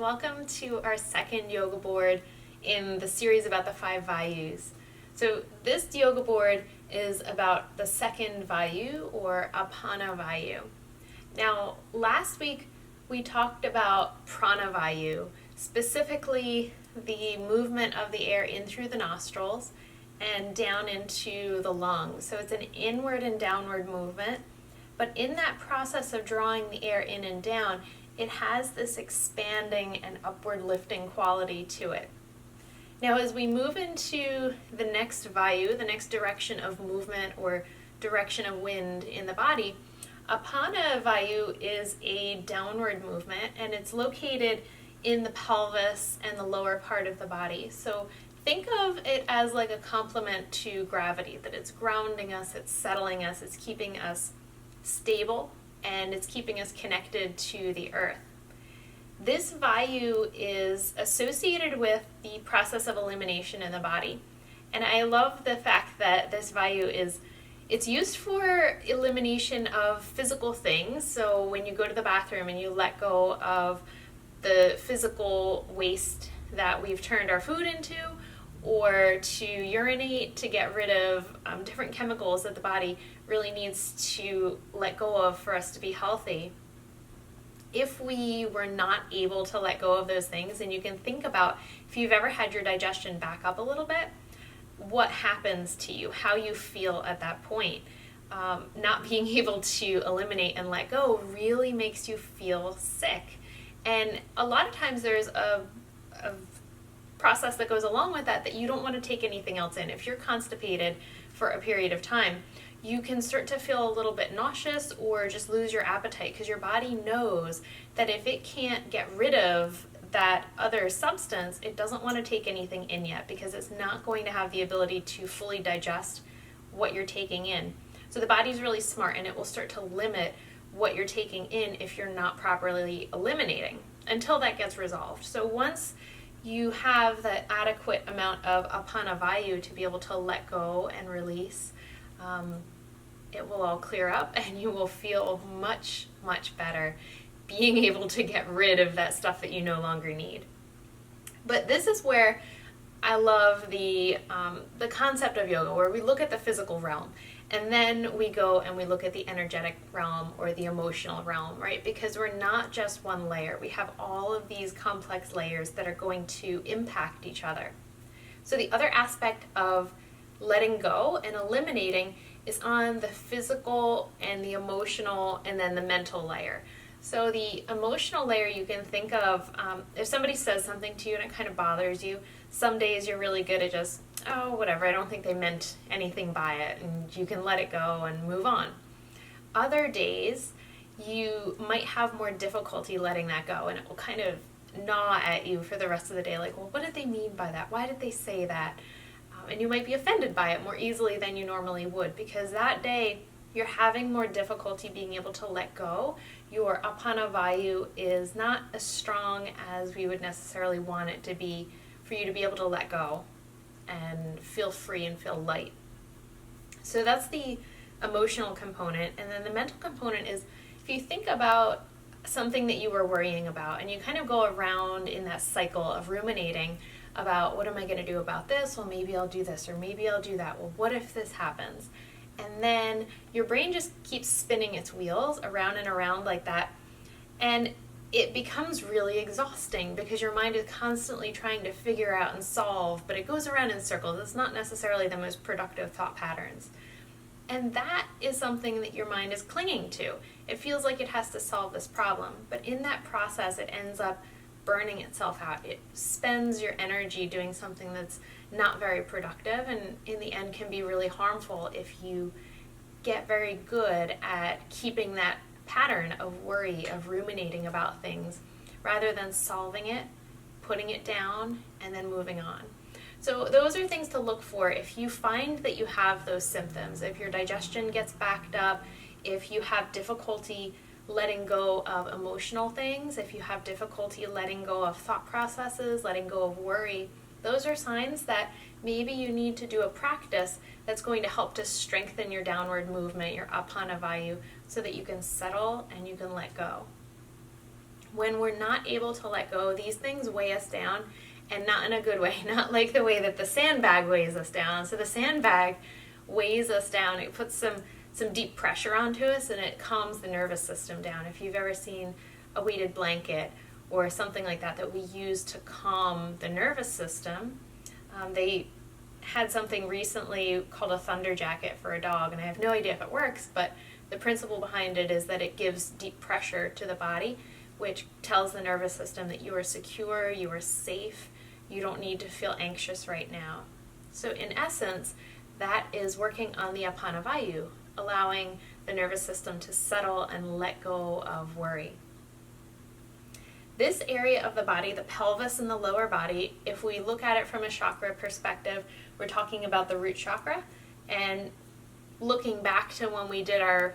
welcome to our second yoga board in the series about the 5 Vayus. So this yoga board is about the second Vayu, or APANA Vayu. Now, last week we talked about prana Vayu, specifically the movement of the air in through the nostrils and down into the lungs. So it's an inward and downward movement, but in that process of drawing the air in and down, it has this expanding and upward lifting quality to it. Now, as we move into the next Vayu, the next direction of movement or direction of wind in the body, APANA Vayu is a downward movement, and it's located in the pelvis and the lower part of the body. So think of it as like a complement to gravity, that it's grounding us, it's settling us, it's keeping us stable, and it's keeping us connected to the earth. This Vayu is associated with the process of elimination in the body. And I love the fact that this Vayu it's used for elimination of physical things. So when you go to the bathroom and you let go of the physical waste that we've turned our food into, or to urinate to get rid of different chemicals that the body really needs to let go of for us to be healthy. If we were not able to let go of those things, and you can think about if you've ever had your digestion back up a little bit, what happens to you, how you feel at that point. Not being able to eliminate and let go really makes you feel sick. And a lot of times there's a process that goes along with that you don't want to take anything else in. If you're constipated for a period of time, you can start to feel a little bit nauseous or just lose your appetite, because your body knows that if it can't get rid of that other substance, it doesn't want to take anything in yet, because it's not going to have the ability to fully digest what you're taking in. So the body's really smart, and it will start to limit what you're taking in if you're not properly eliminating until that gets resolved. So once you have the adequate amount of APANA Vayu to be able to let go and release, it will all clear up, and you will feel much, much better being able to get rid of that stuff that you no longer need. But this is where I love the concept of yoga, where we look at the physical realm, and then we go and we look at the energetic realm or the emotional realm, right? Because we're not just one layer. We have all of these complex layers that are going to impact each other. So the other aspect of letting go and eliminating is on the physical and the emotional and then the mental layer. So the emotional layer, you can think of, if somebody says something to you and it kind of bothers you, some days you're really good at just, oh, whatever, I don't think they meant anything by it, and you can let it go and move on. Other days, you might have more difficulty letting that go, and it will kind of gnaw at you for the rest of the day, like, well, what did they mean by that? Why did they say that? And you might be offended by it more easily than you normally would, because that day you're having more difficulty being able to let go. Your APANA Vayu is not as strong as we would necessarily want it to be for you to be able to let go and feel free and feel light. So that's the emotional component. And then the mental component is, if you think about something that you were worrying about and you kind of go around in that cycle of ruminating about, what am I going to do about this? Well, maybe I'll do this, or maybe I'll do that. Well, what if this happens? And then your brain just keeps spinning its wheels around and around like that. And it becomes really exhausting, because your mind is constantly trying to figure out and solve, but it goes around in circles. It's not necessarily the most productive thought patterns. And that is something that your mind is clinging to. It feels like it has to solve this problem, but in that process, it ends up burning itself out. It spends your energy doing something that's not very productive, and in the end can be really harmful if you get very good at keeping that pattern of worry, of ruminating about things, rather than solving it, putting it down, and then moving on. So those are things to look for if you find that you have those symptoms. If your digestion gets backed up, if you have difficulty letting go of emotional things, if you have difficulty letting go of thought processes, letting go of worry, those are signs that maybe you need to do a practice that's going to help to strengthen your downward movement, your APANA Vayu, so that you can settle and you can let go. When we're not able to let go, these things weigh us down, and not in a good way, not like the way that the sandbag weighs us down. So the sandbag weighs us down. It puts some deep pressure onto us, and it calms the nervous system down. If you've ever seen a weighted blanket or something like that we use to calm the nervous system, they had something recently called a thunder jacket for a dog, and I have no idea if it works, but the principle behind it is that it gives deep pressure to the body, which tells the nervous system that you are secure, you are safe, you don't need to feel anxious right now. So in essence, that is working on the APANA VAYU, allowing the nervous system to settle and let go of worry. This area of the body, the pelvis and the lower body, if we look at it from a chakra perspective, we're talking about the root chakra. And looking back to when we did our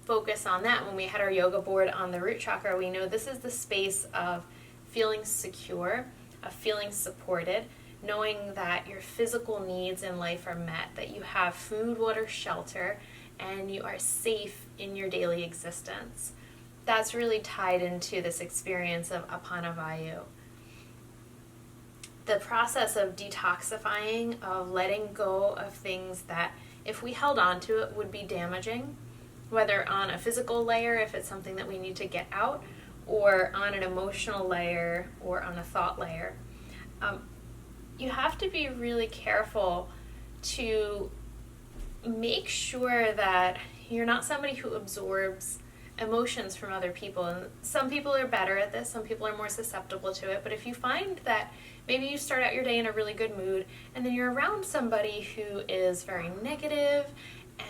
focus on that, when we had our yoga board on the root chakra, we know this is the space of feeling secure, of feeling supported, knowing that your physical needs in life are met, that you have food, water, shelter, and you are safe in your daily existence. That's really tied into this experience of APANA VAYU. The process of detoxifying, of letting go of things that if we held on to it would be damaging, whether on a physical layer if it's something that we need to get out, or on an emotional layer or on a thought layer. You have to be really careful to make sure that you're not somebody who absorbs emotions from other people. And some people are better at this, some people are more susceptible to it, but if you find that maybe you start out your day in a really good mood and then you're around somebody who is very negative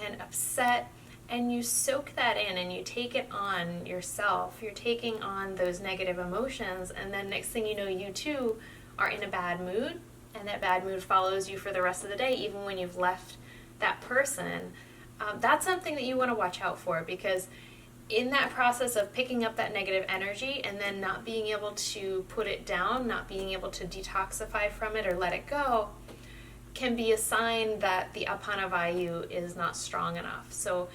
and upset, and you soak that in and you take it on yourself, you're taking on those negative emotions, and then next thing you know, you too are in a bad mood, and that bad mood follows you for the rest of the day, even when you've left that person. That's something that you want to watch out for, because in that process of picking up that negative energy and then not being able to put it down, not being able to detoxify from it or let it go, can be a sign that the APANA VAYU is not strong enough. So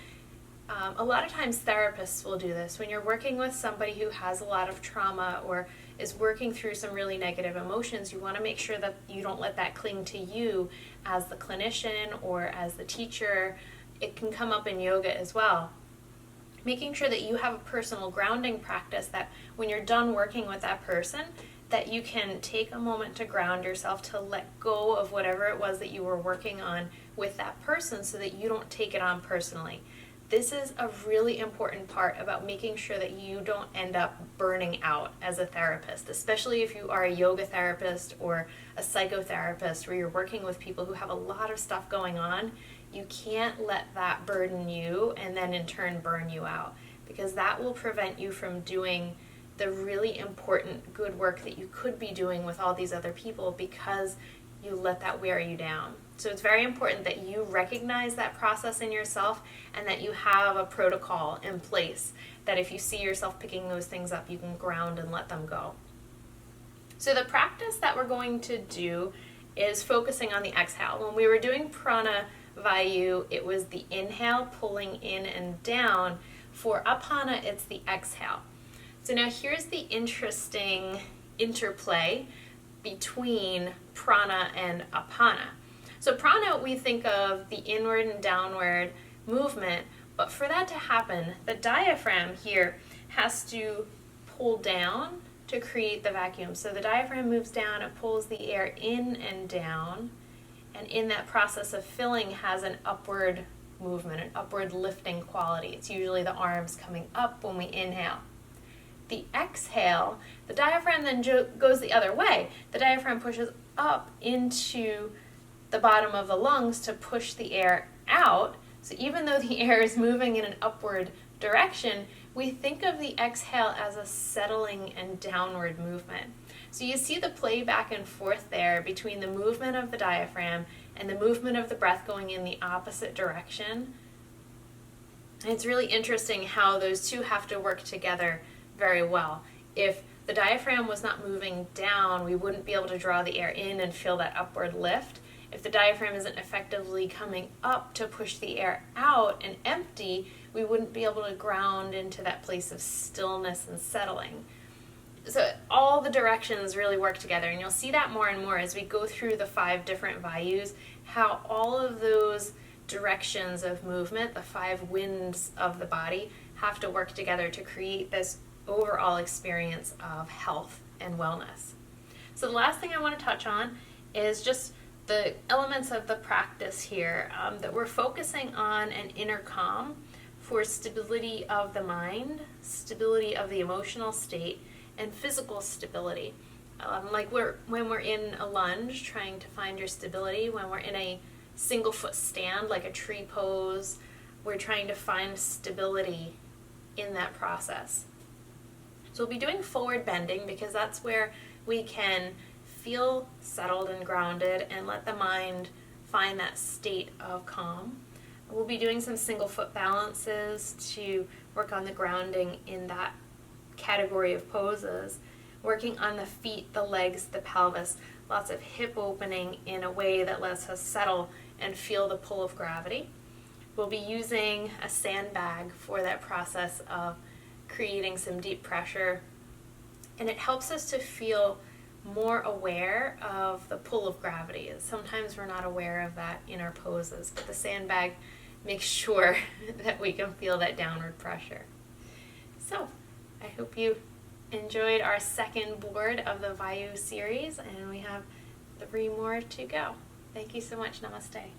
a lot of times therapists will do this. When you're working with somebody who has a lot of trauma or is working through some really negative emotions, you want to make sure that you don't let that cling to you as the clinician or as the teacher. It can come up in yoga as well. Making sure that you have a personal grounding practice, that when you're done working with that person, that you can take a moment to ground yourself, to let go of whatever it was that you were working on with that person so that you don't take it on personally. This is a really important part about making sure that you don't end up burning out as a therapist, especially if you are a yoga therapist or a psychotherapist where you're working with people who have a lot of stuff going on. You can't let that burden you and then in turn burn you out, because that will prevent you from doing the really important good work that you could be doing with all these other people, because you let that wear you down. So it's very important that you recognize that process in yourself and that you have a protocol in place, that if you see yourself picking those things up, you can ground and let them go. So the practice that we're going to do is focusing on the exhale. When we were doing prana VAYU, it was the inhale, pulling in and down. For APANA, it's the exhale. So now here's the interesting interplay between prana and APANA. So prana, we think of the inward and downward movement, but for that to happen, the diaphragm here has to pull down to create the vacuum. So the diaphragm moves down, it pulls the air in and down, and in that process of filling has an upward movement, an upward lifting quality. It's usually the arms coming up when we inhale. The exhale, the diaphragm then goes the other way. The diaphragm pushes up into the bottom of the lungs to push the air out. So even though the air is moving in an upward direction, we think of the exhale as a settling and downward movement. So you see the play back and forth there between the movement of the diaphragm and the movement of the breath going in the opposite direction. And it's really interesting how those two have to work together very well. If the diaphragm was not moving down, we wouldn't be able to draw the air in and feel that upward lift. If the diaphragm isn't effectively coming up to push the air out and empty, we wouldn't be able to ground into that place of stillness and settling. So all the directions really work together, and you'll see that more and more as we go through the 5 different Vayus, how all of those directions of movement, the 5 winds of the body, have to work together to create this overall experience of health and wellness. So the last thing I want to touch on is just the elements of the practice here, that we're focusing on an inner calm for stability of the mind, stability of the emotional state, and physical stability. Like when we're in a lunge, trying to find your stability, when we're in a single foot stand, like a tree pose, we're trying to find stability in that process. So we'll be doing forward bending because that's where we can feel settled and grounded and let the mind find that state of calm. We'll be doing some single foot balances to work on the grounding in that category of poses, working on the feet, the legs, the pelvis, lots of hip opening in a way that lets us settle and feel the pull of gravity. We'll be using a sandbag for that process of creating some deep pressure, and it helps us to feel more aware of the pull of gravity. Sometimes we're not aware of that in our poses, but the sandbag makes sure that we can feel that downward pressure. So I hope you enjoyed our second board of the VAYU series, and we have 3 more to go. Thank you so much. Namaste.